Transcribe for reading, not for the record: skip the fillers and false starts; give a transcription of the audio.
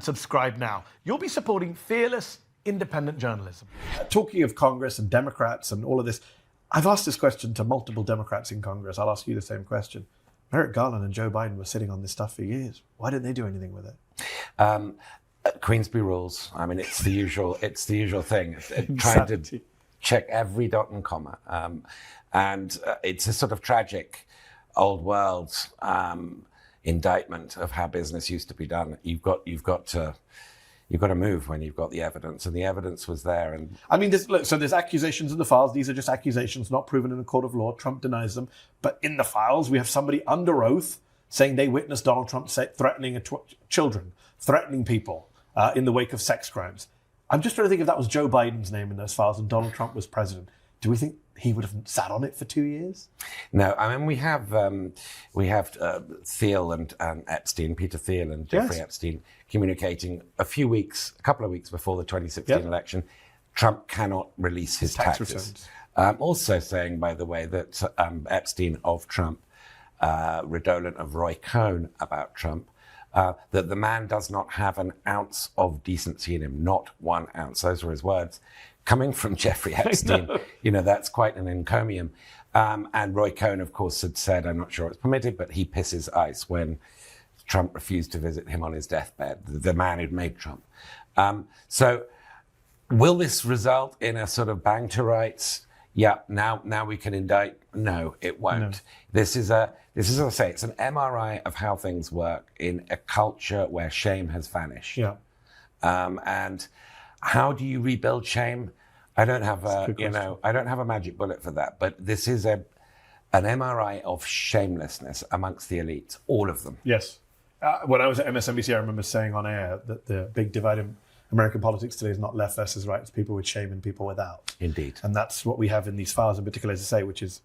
Subscribe now. You'll be supporting fearless, independent journalism. Talking of Congress and Democrats and all of this, I've asked this question to multiple Democrats in Congress. I'll ask you the same question. Merrick Garland and Joe Biden were sitting on this stuff for years. Why didn't they do anything with it? Queensberry rules. I mean, it's the usual thing. Trying to check every dot and comma. It's a sort of tragic old world indictment of how business used to be done. You've got to move when you've got the evidence, and the evidence was there. And I mean, there's accusations in the files. These are just accusations, not proven in a court of law. Trump denies them, but in the files we have somebody under oath saying they witnessed Donald Trump threatening children, threatening people in the wake of sex crimes. I'm just trying to think if that was Joe Biden's name in those files and Donald Trump was president. Do we think he would have sat on it for 2 years? No, I mean, we have Thiel and Epstein, Peter Thiel and Jeffrey Epstein, communicating a couple of weeks before the 2016 election. Trump cannot release his tax returns. Also saying, by the way, that Epstein of Trump, redolent of Roy Cohn about Trump, that the man does not have an ounce of decency in him, not 1 ounce. Those were his words. Coming from Jeffrey Epstein, that's quite an encomium. And Roy Cohn, of course, had said, I'm not sure it's permitted, but he pisses ice when Trump refused to visit him on his deathbed, the man who'd made Trump. So will this result in a sort of bang to rights? Yeah, now we can indict. No, it won't. No. This is, as I say, it's an MRI of how things work in a culture where shame has vanished. Yeah. And how do you rebuild shame? I don't have a magic bullet for that. But this is an MRI of shamelessness amongst the elites, all of them. Yes. When I was at MSNBC, I remember saying on air that the big divide in American politics today is not left versus right. It's people with shame and people without. Indeed. And that's what we have in these files in particular, as I say, which is,